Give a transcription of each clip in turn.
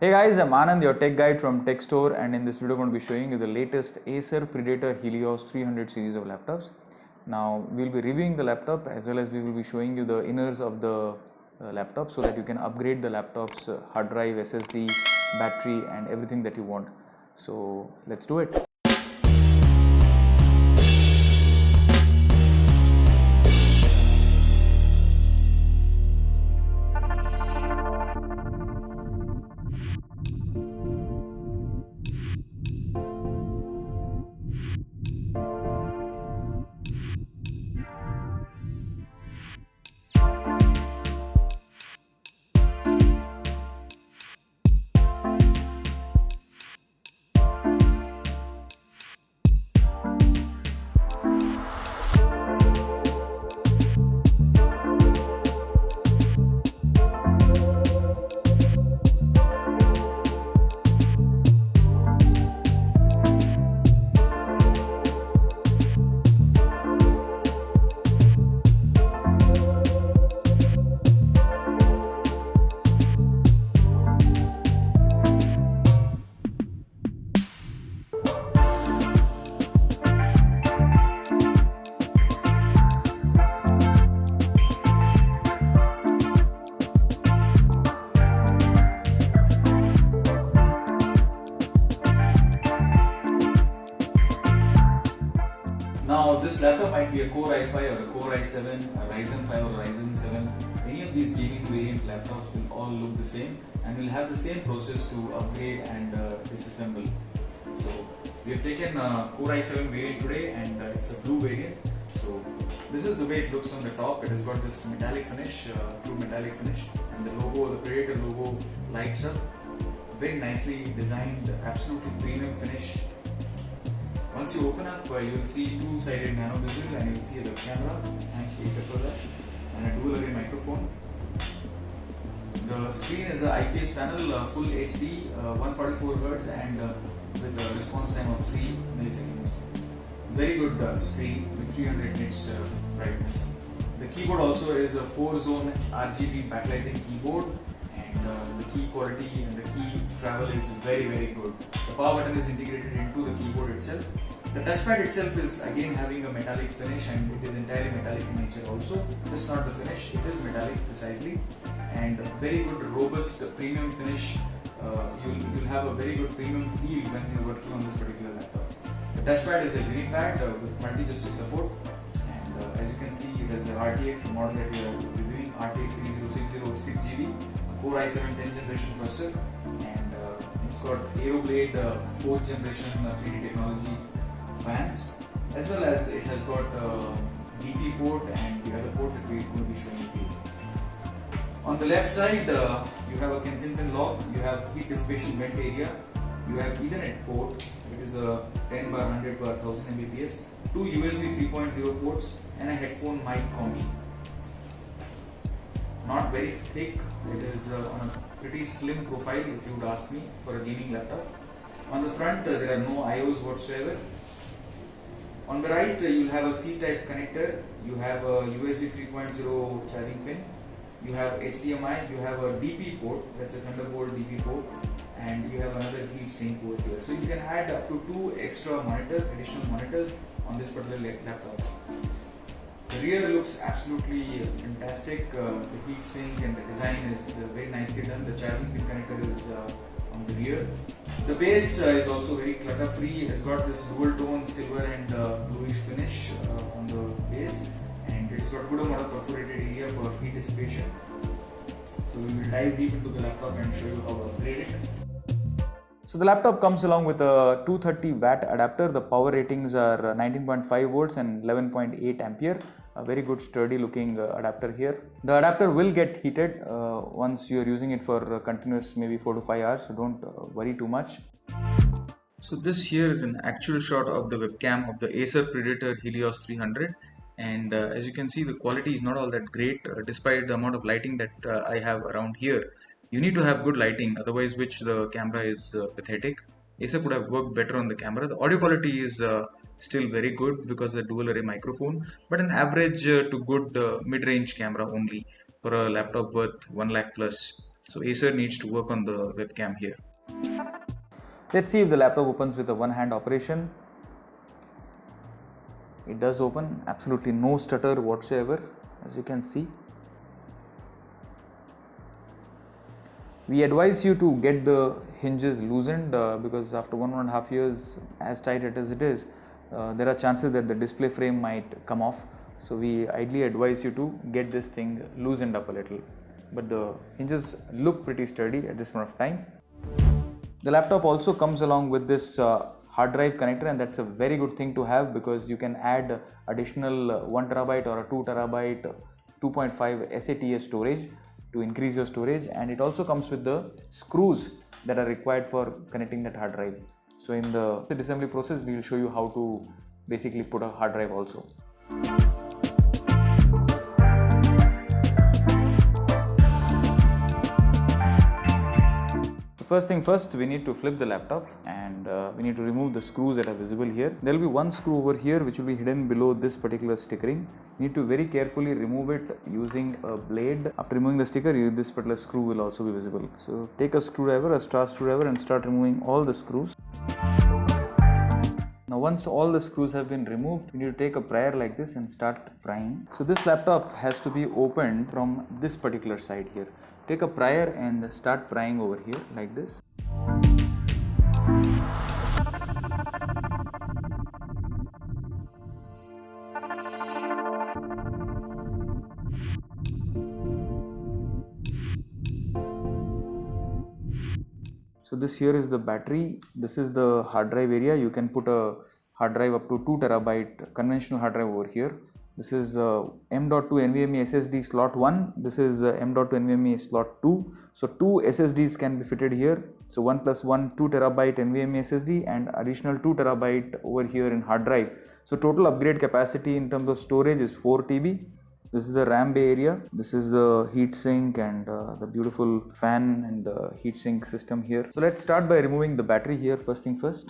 Hey guys, I'm Anand, your tech guide from Tech Store, and in this video I'm going to be showing you the latest Acer Predator Helios 300 series of laptops. Now we'll be reviewing the laptop as well as we will be showing you the inners of the laptop so that you can upgrade the laptop's hard drive, SSD, battery and everything that you want. So let's do it. Now this laptop might be a Core i5 or a Core i7, a Ryzen 5 or Ryzen 7. Any of these gaming variant laptops will all look the same and will have the same process to upgrade and disassemble. So we have taken Core i7 variant today and it's a blue variant. So this is the way it looks on the top. It has got this metallic finish, true metallic finish, and the logo, the Predator logo lights up. Very nicely designed, absolutely premium finish. Once you open up, you will see two-sided nano bezel and you will see a web camera, thanks Acer for that, and a dual array microphone. The screen is an IPS panel, full HD, 144 Hz and with a response time of 3 milliseconds. Very good screen with 300 nits brightness. The keyboard also is a 4-zone RGB backlighting keyboard, and the key quality and the key travel is very good. The power button is integrated into the keyboard itself. The touchpad itself is again having a metallic finish and it is entirely metallic in nature also. Just not the finish, it is metallic precisely, and a very good robust premium finish. You'll have a very good premium feel when you're working on this particular laptop. The touchpad is a Unipad with multi-gesture support, and as you can see it has the RTX, the model that we are reviewing, RTX 3060 6GB, Core i7 10th generation processor, and it's got Aeroblade 4th generation 3D technology fans, as well as it has got DP port and the other ports that we will be showing you. On the left side, you have a Kensington lock, you have heat dissipation vent area, you have Ethernet port, it is a 10 bar 100 bar 1000 Mbps, two USB 3.0 ports, and a headphone mic combi. Not very thick, it is on a pretty slim profile if you would ask me for a gaming laptop. On the front, there are no IOs whatsoever. On the right, you will have a C-type connector, you have a USB 3.0 charging pin, you have HDMI, you have a DP port, that's a Thunderbolt DP port, and you have another heat sink over here. So you can add up to 2 extra monitors, additional monitors on this particular laptop. The rear looks absolutely fantastic. The heat sink and the design is very nicely done. The charging pin connector is on the rear. The base is also very clutter free. It's got this dual tone silver and bluish finish on the base, and it's got good amount of perforated area for heat dissipation. So we will dive deep into the laptop and show you how to upgrade it. So the laptop comes along with a 230 watt adapter. The power ratings are 19.5 volts and 11.8 ampere. A very good sturdy looking adapter here. The adapter will get heated once you are using it for continuous maybe 4 to 5 hours, so don't worry too much. So this here is an actual shot of the webcam of the Acer Predator Helios 300, and as you can see the quality is not all that great despite the amount of lighting that I have around here. You need to have good lighting, otherwise which the camera is pathetic. Acer could have worked better on the camera. The audio quality is still very good because of the dual array microphone, but an average to good mid-range camera only for a laptop worth 1 lakh plus. So Acer needs to work on the webcam here. Let's see if the laptop opens with a one-hand operation. It does open, absolutely no stutter whatsoever, as you can see. We advise you to get the hinges loosened because after 1.5 years, as tight as it is, there are chances that the display frame might come off. So we ideally advise you to get this thing loosened up a little. But the hinges look pretty sturdy at this point of time. The laptop also comes along with this hard drive connector, and that's a very good thing to have because you can add additional 1 terabyte or a 2 terabyte 2.5 SATA storage to increase your storage, and it also comes with the screws that are required for connecting that hard drive. So in the assembly process, we will show you how to basically put a hard drive also. First thing first, we need to flip the laptop and we need to remove the screws that are visible here. There will be one screw over here which will be hidden below this particular stickering. You need to very carefully remove it using a blade. After removing the sticker, this particular screw will also be visible. So take a screwdriver, a star screwdriver, and start removing all the screws. Now once all the screws have been removed, you need to take a prier like this and start prying. So this laptop has to be opened from this particular side here. Take a prier and start prying over here like this. So this here is the battery. This is the hard drive area. You can put a hard drive up to 2 terabyte conventional hard drive over here. This is m.2 nvme SSD slot 1. This is m.2 nvme slot 2. So 2 SSDs can be fitted here. So 1 plus 1 2 terabyte NVMe SSD and additional 2 terabyte over here in hard drive. So total upgrade capacity in terms of storage is 4 TB. This is the RAM bay area. This is the heat sink and the beautiful fan and the heat sink system here. So let's start by removing the battery here first thing first.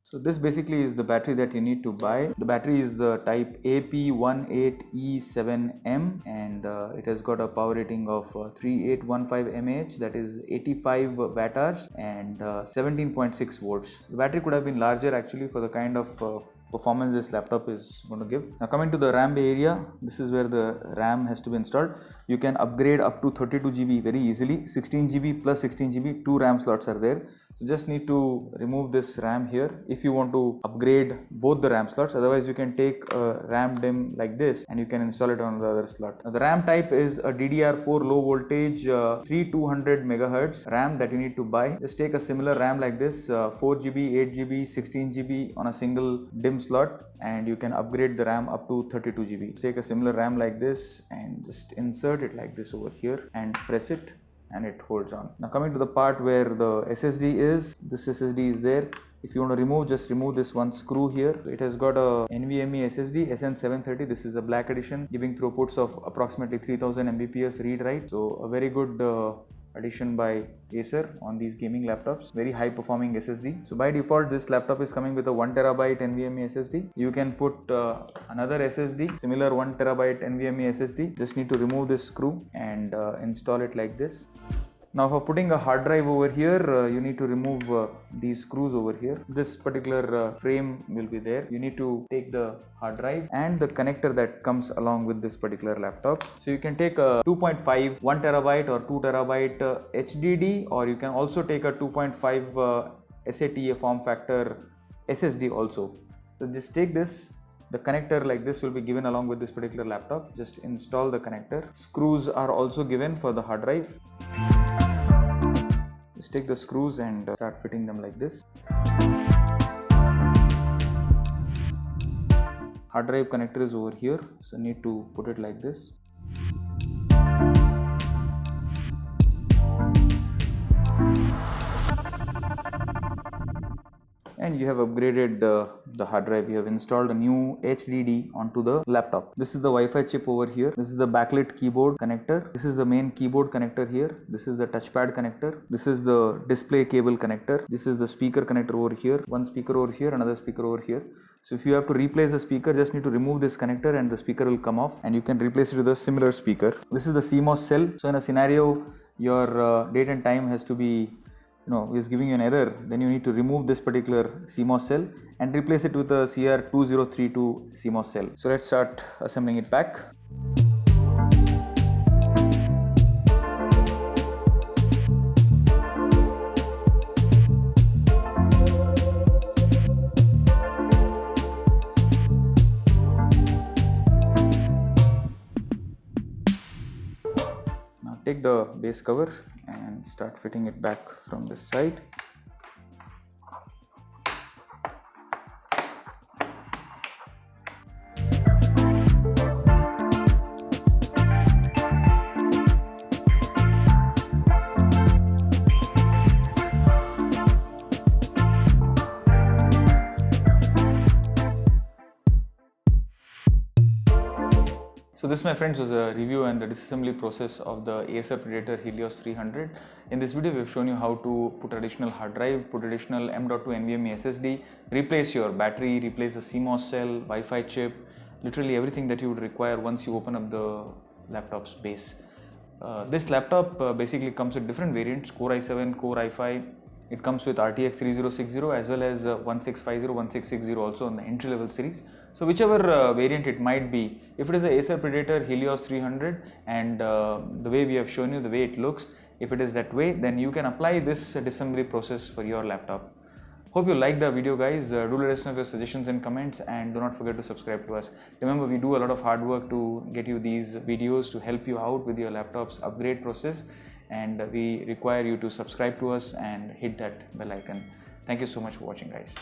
So this basically is the battery that you need to buy. The battery is the type AP18E7M and it has got a power rating of 3815 mAh, that is 85 watt hours and 17.6 volts. So the battery could have been larger actually for the kind of performance this laptop is going to give. Now coming to the RAM bay area, this is where the RAM has to be installed. You can upgrade up to 32 GB very easily. 16 GB plus 16 GB, 2 RAM slots are there. So just need to remove this RAM here if you want to upgrade both the RAM slots. Otherwise you can take a RAM DIMM like this and you can install it on the other slot. Now the RAM type is a DDR4 low voltage 3200 MHz RAM that you need to buy. Just take a similar RAM like this, 4 GB, 8 GB, 16 GB on a single DIMM slot, and you can upgrade the RAM up to 32 GB. Take a similar RAM like this and just insert it like this over here and press it and it holds on. Now coming to the part where the SSD is, this SSD is there. If you want to remove, just remove this one screw here. It has got a NVMe SSD SN730. This is a black edition, giving throughputs of approximately 3000 Mbps read write. So a very good addition by Acer on these gaming laptops. Very high performing SSD. So by default this laptop is coming with a 1 terabyte NVMe SSD. You can put another SSD, similar 1 terabyte NVMe SSD. Just need to remove this screw and install it like this. Now for putting a hard drive over here, you need to remove these screws over here. This particular frame will be there. You need to take the hard drive and the connector that comes along with this particular laptop. So you can take a 2.5 1 terabyte or 2 terabyte HDD, or you can also take a 2.5 SATA form factor SSD also. So just take this. The connector like this will be given along with this particular laptop. Just install the connector. Screws are also given for the hard drive. Just take the screws and start fitting them like this. Hard drive connector is over here, so need to put it like this. and you have upgraded the hard drive. You have installed a new HDD onto the laptop. This is the Wi-Fi chip over here. This is the backlit keyboard connector. This is the main keyboard connector here. This is the touchpad connector. This is the display cable connector. This is the speaker connector over here. One speaker over here, another speaker over here. So if you have to replace the speaker, just need to remove this connector and the speaker will come off, and you can replace it with a similar speaker. This is the CMOS cell. So in a scenario your date and time has to be, is giving you an error, then you need to remove this particular CMOS cell and replace it with a CR2032 CMOS cell. So let's start assembling it back. Now take the base cover and start fitting it back from this side. So this, my friends, was a review and the disassembly process of the Acer Predator Helios 300. In this video we have shown you how to put additional hard drive, put additional m.2 NVMe SSD, replace your battery, replace the CMOS cell, Wi-Fi chip, literally everything that you would require once you open up the laptop's base. This laptop basically comes with different variants: Core i7, Core i5. It comes with RTX 3060 as well as 1650, 1660 also in the entry level series. So whichever variant it might be, if it is a Acer Predator Helios 300 and the way we have shown you, the way it looks, if it is that way, then you can apply this disassembly process for your laptop. Hope you liked the video, guys. Do let us know your suggestions and comments, and do not forget to subscribe to us. Remember, we do a lot of hard work to get you these videos to help you out with your laptop's upgrade process, and we require you to subscribe to us and hit that bell icon. Thank you so much for watching, guys.